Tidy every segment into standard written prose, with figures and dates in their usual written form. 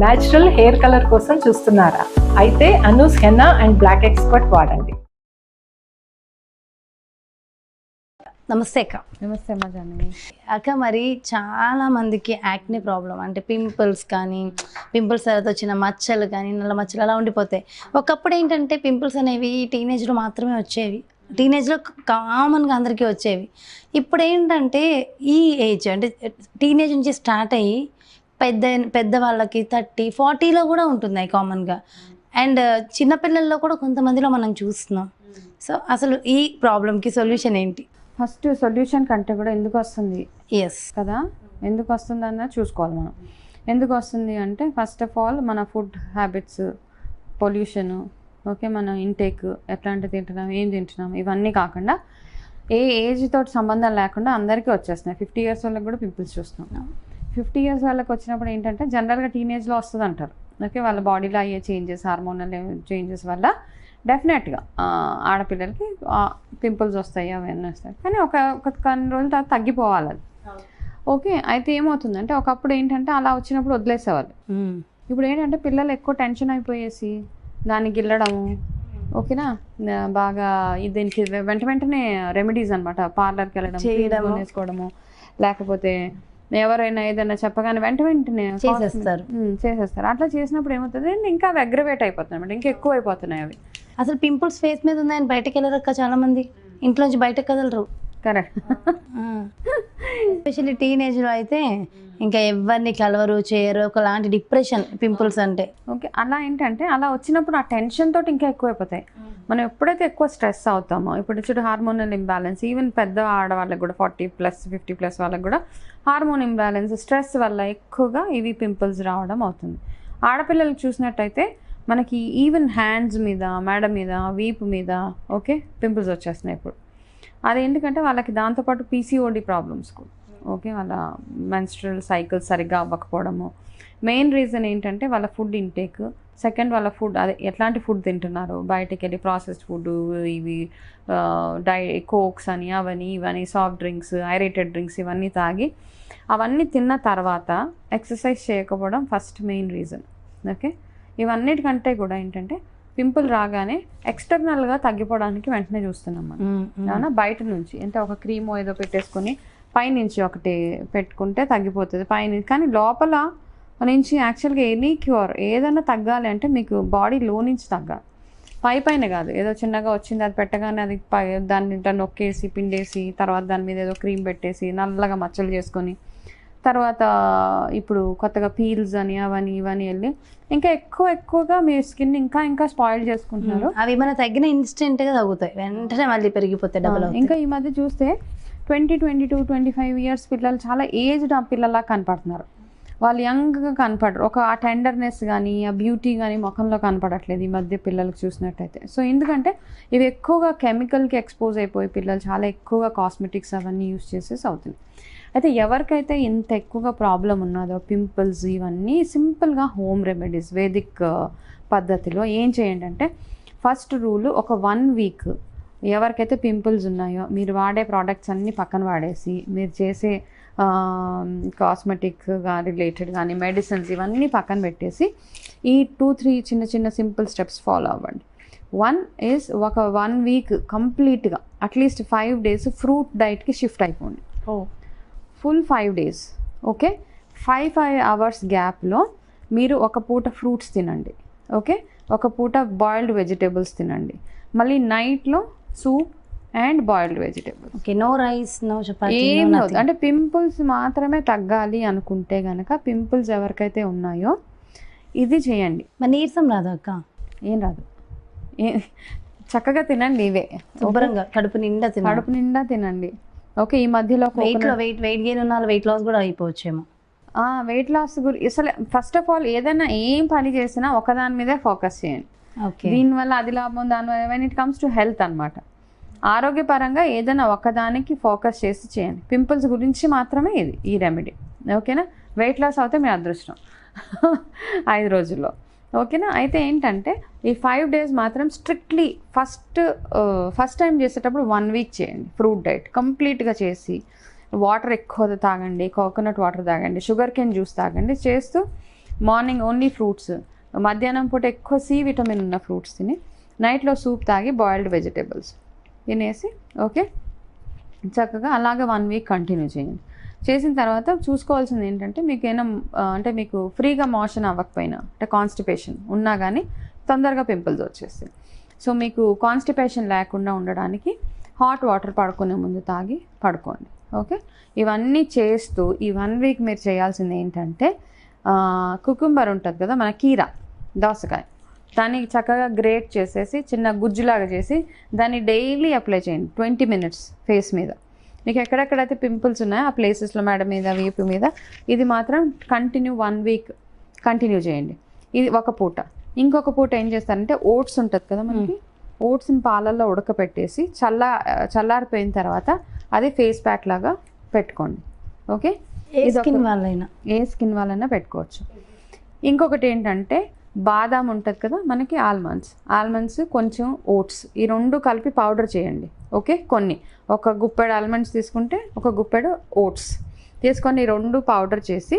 Natural hair colour కోసం చూస్తున్నారా? అయితే Anoos henna and black expert వాడండి. నమస్తే అక్క. నమస్తే అమ్మ జానవి. అక్క, మరి చాలా మందికి యాక్నే ప్రాబ్లం, అంటే పింపుల్స్ కానీ, పింపుల్స్ తర్వాత వచ్చిన మచ్చలు కానీ, నల్ల మచ్చలు అలా ఉండిపోతాయి. ఒకప్పుడు ఏంటంటే పింపుల్స్ అనేవి టీనేజ్లో మాత్రమే వచ్చేవి, టీనేజ్లో కామన్గా అందరికీ వచ్చేవి. ఇప్పుడు ఏంటంటే ఈ ఏజ్ అంటే టీనేజ్ నుంచి స్టార్ట్ అయ్యి పెద్దవాళ్ళకి 30-40లో కూడా ఉంటున్నాయి కామన్గా. అండ్ చిన్నపిల్లల్లో కూడా కొంతమందిలో మనం చూస్తున్నాం. సో అసలు ఈ ప్రాబ్లంకి సొల్యూషన్ ఏంటి? ఫస్ట్ సొల్యూషన్ కంటే కూడా ఎందుకు వస్తుంది ఎస్ కదా, ఎందుకు వస్తుంది అన్నది చూసుకోవాలి మనం. ఎందుకు వస్తుంది అంటే ఫస్ట్ ఆఫ్ ఆల్ మన ఫుడ్ హ్యాబిట్స్, పొల్యూషను, ఓకే, మన ఇంటేక్, ఎట్లాంటి తింటున్నాం, ఏం తింటున్నాం, ఇవన్నీ కాకుండా ఏ ఏజ్ తోటి సంబంధం లేకుండా అందరికీ వచ్చేస్తున్నాయి. 50 years వాళ్ళకి కూడా పింపుల్స్ చూస్తున్నాం. 50 years వాళ్ళకి వచ్చినప్పుడు ఏంటంటే జనరల్గా టీనేజ్లో వస్తుంది అంటారు. ఓకే, వాళ్ళ బాడీలో అయ్యే చేంజెస్, హార్మోనల్ చేంజెస్ వల్ల డెఫినెట్గా ఆడపిల్లలకి పింపుల్స్ వస్తాయి, అవన్నీ వస్తాయి. కానీ ఒక కొన్ని రోజుల తర్వాత తగ్గిపోవాలి అది. ఓకే, అయితే ఏమవుతుందంటే ఒకప్పుడు ఏంటంటే అలా వచ్చినప్పుడు వదిలేసేవాళ్ళు. ఇప్పుడు ఏంటంటే పిల్లలు ఎక్కువ టెన్షన్ అయిపోయేసి దాన్ని గిల్లడము, ఓకేనా, బాగా దీనికి వెంటనే రెమెడీస్ అనమాట, పార్లర్కి వెళ్ళడం, వేసుకోవడము, లేకపోతే ఎవరైనా ఏదైనా చెప్పగానే వెంటనే చేసేస్తారు. అట్లా చేసినప్పుడు ఏమవుతుంది, ఇంకా అవి అగ్రవేట్ అయిపోతుంది అనమాట, ఇంకా ఎక్కువ అయిపోతున్నాయి అవి. అసలు పింపుల్స్ ఫేస్ మీద ఉన్నాయని బయటకు వెళ్ళరక్క చాలా మంది, ఇంట్లోంచి బయటకు కదలరు. కరెక్ట్. ఎస్పెషల్లీ టీనేజ్లో అయితే ఇంకా ఎవరిని కలవరు, చేయరు, ఒకలాంటి డిప్రెషన్ పింపుల్స్ అంటే. ఓకే, అలా ఏంటంటే అలా వచ్చినప్పుడు ఆ టెన్షన్ తోటి ఇంకా ఎక్కువైపోతాయి. మనం ఎప్పుడైతే ఎక్కువ స్ట్రెస్ అవుతామో, ఇప్పుడు చూడు హార్మోనల్ ఇంబ్యాలెన్స్, ఈవెన్ పెద్ద ఆడవాళ్ళకి కూడా 40+, 50+ వాళ్ళకి కూడా హార్మోన్ ఇంబ్యాలెన్స్, స్ట్రెస్ వల్ల ఎక్కువగా ఇవి పింపుల్స్ రావడం అవుతుంది. ఆడపిల్లలకు చూసినట్టయితే మనకి ఈవెన్ హ్యాండ్స్ మీద, మెడ మీద, వీపు మీద, ఓకే, పింపుల్స్ వచ్చేస్తున్నాయి ఇప్పుడు. అది ఎందుకంటే వాళ్ళకి దాంతోపాటు PCOD ప్రాబ్లమ్స్ కూడా, ఓకే, వాళ్ళ మెన్స్ట్రల్ సైకిల్స్ సరిగ్గా అవ్వకపోవడము. మెయిన్ రీజన్ ఏంటంటే వాళ్ళ ఫుడ్ ఇంటేక్, సెకండ్ వాళ్ళ ఫుడ్, అదే ఎట్లాంటి ఫుడ్ తింటున్నారు, బయటికి వెళ్ళి ప్రాసెస్డ్ ఫుడ్, ఇవి కోక్స్ అని, అవని ఇవని, సాఫ్ట్ డ్రింక్స్, ఐరేటెడ్ డ్రింక్స్, ఇవన్నీ తాగి అవన్నీ తిన్న తర్వాత ఎక్సర్సైజ్ చేయకపోవడం ఫస్ట్ మెయిన్ రీజన్. ఓకే, ఇవన్నిటికంటే కూడా ఏంటంటే పింపుల్ రాగానే ఎక్స్టర్నల్గా తగ్గిపోవడానికి వెంటనే చూస్తున్నాం మనం, అవునా, బయట నుంచి అంటే ఒక క్రీమ్ ఏదో పెట్టేసుకొని పైనుంచి ఒకటి పెట్టుకుంటే తగ్గిపోతుంది పైనుంచి. కానీ లోపల నుంచి యాక్చువల్గా ఎనీ క్యూర్ ఏదైనా తగ్గాలి అంటే మీకు బాడీలో నుంచి తగ్గాలి, పైన కాదు. ఏదో చిన్నగా వచ్చింది అది పెట్టగానే అది దాన్ని ఇట్లా నొక్కేసి పిండేసి తర్వాత దాని మీద ఏదో క్రీమ్ పెట్టేసి నల్లగా మచ్చలు చేసుకొని తర్వాత ఇప్పుడు కొత్తగా పీల్స్ అని అవని ఇవని వెళ్ళి ఇంకా ఎక్కువగా మీ స్కిన్ ఇంకా స్పాయిల్ చేసుకుంటున్నారు. అవి మన తగ్గిన ఇన్స్టెంట్గా తగ్గుతాయి, వెంటనే మళ్ళీ పెరిగిపోతాయి డబుల్. ఇంకా ఈ మధ్య చూస్తే 20, 22, 25 years పిల్లలు చాలా ఏజ్డ్ పిల్లల్లా కనపడుతున్నారు. వాళ్ళు యంగ్గా కనపడరు. ఆ టెండర్నెస్ కానీ, ఆ బ్యూటీ కానీ ముఖంలో కనపడట్లేదు ఈ మధ్య పిల్లలకు చూసినట్టయితే. సో ఎందుకంటే ఇవి ఎక్కువగా కెమికల్కి ఎక్స్పోజ్ అయిపోయి పిల్లలు చాలా ఎక్కువగా కాస్మెటిక్స్ అవన్నీ యూస్ చేసేసి అవుతుంది. అయితే ఎవరికైతే ఇంత ఎక్కువగా ప్రాబ్లం ఉన్నదో పింపుల్స్ ఇవన్నీ సింపుల్గా హోమ్ రెమెడీస్ వేదిక్ పద్ధతిలో ఏం చేయండి అంటే, ఫస్ట్ రూల్, ఒక 1 week ఎవరికైతే పింపుల్స్ ఉన్నాయో మీరు వాడే ప్రోడక్ట్స్ అన్నీ పక్కన వాడేసి, మీరు చేసే కాస్మెటిక్గా రిలేటెడ్ కానీ మెడిసిన్స్ ఇవన్నీ పక్కన పెట్టేసి ఈ 2-3 చిన్న సింపుల్ స్టెప్స్ ఫాలో అవ్వండి. 1 is ఒక 1 week కంప్లీట్గా అట్లీస్ట్ 5 days ఫ్రూట్ డైట్కి షిఫ్ట్ అయిపోండి. Full 5 days, okay. 5 hours గ్యాప్లో మీరు ఒక పూట ఫ్రూట్స్ తినండి, ఓకే, ఒక పూట బాయిల్డ్ వెజిటేబుల్స్ తినండి, మళ్ళీ నైట్లో soup and boiled vegetables. Okay, no rice, no chapati, ఏం లేదు. అంటే పింపుల్స్ మాత్రమే తగ్గాలి అనుకుంటే కనుక, పింపుల్స్ ఎవరికైతే ఉన్నాయో ఇది చేయండి. మరి నీరసం రాదు అక్క? ఏం రాదు, చక్కగా తినండి, ఇవే శుభ్రంగా కడుపు నిండా తినండి. ఓకే, ఈ మధ్యలో వెయిట్ గెయిన్ ఉన్న వెయిట్ లాస్ కూడా అయిపోవచ్చేమో. వెయిట్ లాస్ అసలు ఫస్ట్ ఆఫ్ ఆల్ ఏదైనా ఏం పని చేసినా ఒకదాని మీదే ఫోకస్ చేయండి. దీనివల్ల అది లాభం, దానివల్ల when it comes to health అనమాట, ఆరోగ్యపరంగా ఏదైనా ఒకదానికి ఫోకస్ చేసి చేయండి. పింపుల్స్ గురించి మాత్రమే ఈ రెమెడీ, ఓకేనా. వెయిట్ లాస్ అవుతే మీ అదృష్టం 5 రోజుల్లో, ఓకేనా. అయితే ఏంటంటే ఈ 5 days మాత్రం స్ట్రిక్ట్లీ ఫస్ట్ టైం చేసేటప్పుడు 1 week చేయండి ఫ్రూట్ డైట్ కంప్లీట్గా చేసి, వాటర్ ఎక్కువ తాగండి, కోకోనట్ వాటర్ తాగండి, షుగర్ కేన్ జ్యూస్ తాగండి, చేస్తూ మార్నింగ్ ఓన్లీ ఫ్రూట్స్, మధ్యాహ్నం పూట ఎక్కువ సి విటమిన్ ఉన్న ఫ్రూట్స్ తిని, నైట్లో సూప్ తాగి బాయిల్డ్ వెజిటేబుల్స్ తినేసి ఓకే చక్కగా అలాగే 1 వీక్ కంటిన్యూ చేయండి. చేసిన తర్వాత చూసుకోవాల్సింది ఏంటంటే మీకు ఏమైనా అంటే మీకు ఫ్రీగా మోషన్ అవ్వకపోయినా అంటే కాన్స్టిపేషన్ ఉన్నా కానీ తొందరగా పింపుల్స్ వచ్చేస్తాయి. సో మీకు కాన్స్టిపేషన్ లేకుండా ఉండడానికి హాట్ వాటర్ పడుకునే ముందు తాగి పడుకోండి. ఓకే, ఇవన్నీ చేస్తూ ఈ 1 వీక్ మీరు చేయాల్సింది ఏంటంటే కుకుంబర్ ఉంటుంది కదా మన కీరా దోసకాయ, దాన్ని చక్కగా గ్రేట్ చేసేసి చిన్న గుజ్జులాగా చేసి దాన్ని డైలీ అప్లై చేయండి 20 మినిట్స్ ఫేస్ మీద. మీకు ఎక్కడెక్కడైతే పింపుల్స్ ఉన్నాయో ఆ ప్లేసెస్లో మెడ మీద వీపు మీద ఇది మాత్రం కంటిన్యూ 1 వీక్ కంటిన్యూ చేయండి. ఇది ఒక పూట. ఇంకొక పూట ఏం చేస్తారంటే ఓట్స్ ఉంటుంది కదా మనకి, ఓట్స్ని పాలల్లో ఉడకపెట్టేసి చల్లారిపోయిన తర్వాత అది ఫేస్ ప్యాక్ లాగా పెట్టుకోండి. ఓకే, ఏ స్కిన్ వాళ్ళైనా పెట్టుకోవచ్చు. ఇంకొకటి ఏంటంటే బాదాం ఉంటుంది కదా మనకి, ఆల్మండ్స్ కొంచెం ఓట్స్ ఈ 2 కలిపి పౌడర్ చేయండి. ఓకే, ఒక గుప్పెడు ఆల్మండ్స్ తీసుకుంటే ఒక గుప్పెడు ఓట్స్ తీసుకొని 2 పౌడర్ చేసి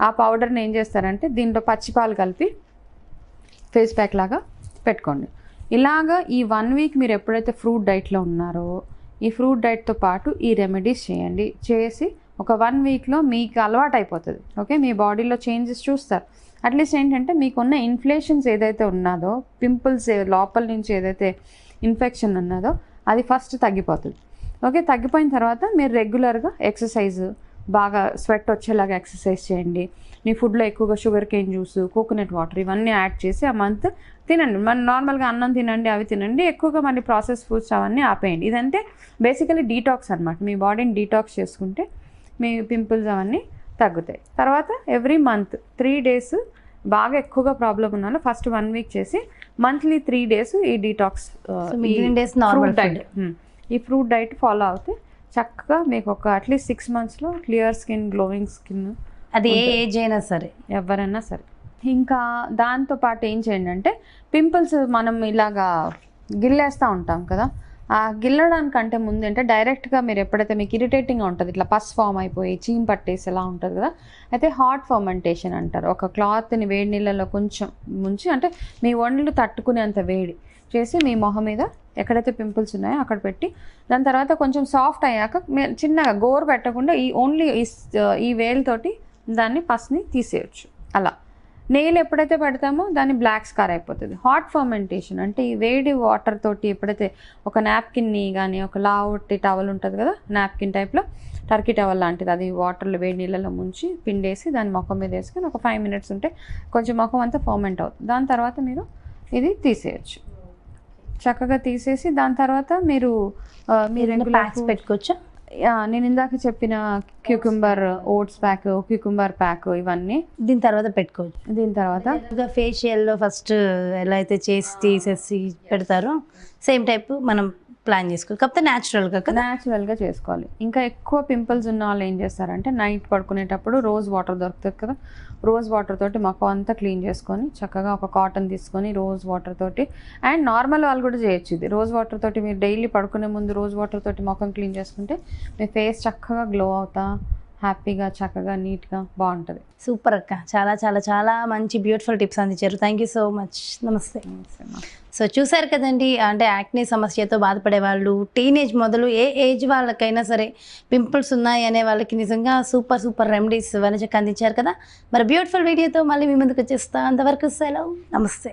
ఆ పౌడర్ని ఏం చేస్తారంటే దీంట్లో పచ్చిపాలు కలిపి ఫేస్ ప్యాక్ లాగా పెట్టుకోండి. ఇలాగా ఈ 1 వీక్ మీరు ఎప్పుడైతే ఫ్రూట్ డైట్లో ఉన్నారో ఈ ఫ్రూట్ డైట్తో పాటు ఈ రెమెడీస్ చేయండి. చేసి ఒక 1 వీక్లో మీకు అలవాటు అయిపోతుంది. ఓకే, మీ బాడీలో చేంజెస్ చూస్తారు. అట్లీస్ట్ ఏంటంటే మీకున్న ఇన్ఫ్లేషన్స్ ఏదైతే ఉన్నదో, పింపుల్స్ లోపల నుంచి ఏదైతే ఇన్ఫెక్షన్ ఉన్నదో అది ఫస్ట్ తగ్గిపోతుంది. ఓకే, తగ్గిపోయిన తర్వాత మీరు రెగ్యులర్గా ఎక్సర్సైజ్, బాగా స్వెట్ వచ్చేలాగా ఎక్సర్సైజ్ చేయండి. మీ ఫుడ్లో ఎక్కువగా sugar cane juice, coconut water ఇవన్నీ యాడ్ చేసి ఆ మంత్ తినండి. మన నార్మల్గా అన్నం తినండి, అవి తినండి. ఎక్కువగా మళ్ళీ ప్రాసెస్ ఫుడ్స్ అవన్నీ ఆపేయండి. ఇదంటే బేసికలీ డీటాక్స్ అనమాట. మీ బాడీని డీటాక్స్ చేసుకుంటే మీ పింపుల్స్ అవన్నీ తగ్గుతాయి. తర్వాత ఎవ్రీ మంత్ 3 డేస్ బాగా ఎక్కువగా ప్రాబ్లం ఉన్నాను ఫస్ట్ 1 వీక్ చేసి మంత్లీ 3 డేస్ ఈ డీటాక్స్ ఈ ఫ్రూట్ డైట్ ఫాలో అవుతే చక్కగా మీకు ఒక అట్లీస్ట్ 6 monthsలో క్లియర్ స్కిన్, గ్లోయింగ్ స్కిన్, అది ఏ ఏజ్ అయినా సరే ఎవరైనా సరే. ఇంకా దాంతోపాటు ఏం చేయండి అంటే పింపుల్స్ మనం ఇలాగా గిల్లేస్తూ ఉంటాం కదా, ఆ గిల్లడానికంటే ముందు అంటే డైరెక్ట్గా మీరు ఎప్పుడైతే మీకు ఇరిటేటింగ్గా ఉంటుంది, ఇట్లా పస్ ఫామ్ అయిపోయి చీమ్ పట్టేసి ఎలా ఉంటుంది కదా, అయితే హాట్ ఫర్మెంటేషన్ అంటారు. ఒక క్లాత్ని వేడి నీళ్ళలో కొంచెం ముంచి అంటే మీ ఒండ్లు తట్టుకునేంత వేడి చేసి మీ మొహం మీద ఎక్కడైతే పింపుల్స్ ఉన్నాయో అక్కడ పెట్టి దాని తర్వాత కొంచెం సాఫ్ట్ అయ్యాక చిన్నగా గోరు పెట్టకుండా ఓన్లీ ఈ వేలుతోటి దాన్ని పస్ని తీసేయచ్చు. అలా నెయిల్ ఎప్పుడైతే పెడతామో దాన్ని బ్లాక్ స్కార్ అయిపోతుంది. హాట్ ఫర్మెంటేషన్ అంటే ఈ వేడి వాటర్ తోటి ఎప్పుడైతే ఒక నాప్కిన్ని కానీ ఒక లావుటి టవల్ ఉంటుంది కదా నాప్కిన్ టైప్లో, టర్కీ టవల్ లాంటిది, అది వాటర్లో వేడి నీళ్ళలో ముంచి పిండేసి దాన్ని ముఖం మీద వేసుకొని ఒక 5 minutes ఉంటే కొంచెం ముఖం అంతా ఫర్మెంట్ అవుతుంది. దాని తర్వాత మీరు ఇది తీసేయచ్చు. చక్కగా తీసేసి దాని తర్వాత మీరు ప్యాక్స్ పెట్టుకోవచ్చా? నేను ఇందాక చెప్పిన cucumber oats pack, cucumber pack ఇవన్నీ దీని తర్వాత పెట్టుకోవచ్చు. దీని తర్వాత ఫేషియల్లో ఫస్ట్ ఎలా అయితే చేసి తీసేసి పెడతారో సేమ్ టైప్ మనం ప్లాన్ చేసుకోవాలి. కాకపోతే న్యాచురల్గా చేసుకోవాలి. ఇంకా ఎక్కువ పింపుల్స్ ఉన్న వాళ్ళు ఏం చేస్తారంటే నైట్ పడుకునేటప్పుడు రోజ్ వాటర్ దొరుకుతుంది కదా, రోజ్ వాటర్ తోటి ముఖం అంతా క్లీన్ చేసుకొని చక్కగా ఒక కాటన్ తీసుకొని రోజ్ వాటర్ తోటి, అండ్ నార్మల్ వాళ్ళు కూడా చేయొచ్చు ఇది. రోజ్ వాటర్ తోటి మీరు డైలీ పడుకునే ముందు రోజ్ వాటర్ తోటి ముఖం క్లీన్ చేసుకుంటే మీ ఫేస్ చక్కగా గ్లో అవుతా హ్యాపీగా చక్కగా నీట్గా బాగుంటుంది. సూపర్ అక్క, చాలా చాలా చాలా మంచి బ్యూటిఫుల్ టిప్స్ అందించారు. Thank you so much. నమస్తే. సో చూసారు కదండి, అంటే యాక్నే సమస్యతో బాధపడే వాళ్ళు టీనేజ్ మొదలు ఏ ఏజ్ వాళ్ళకైనా సరే పింపుల్స్ ఉన్నాయి అనే వాళ్ళకి నిజంగా సూపర్ రెమెడీస్ వనజక్క అందించారు కదా. మరి బ్యూటిఫుల్ వీడియోతో మళ్ళీ మీ ముందుకు వచ్చేస్తా. అంతవరకు సెలవు, నమస్తే.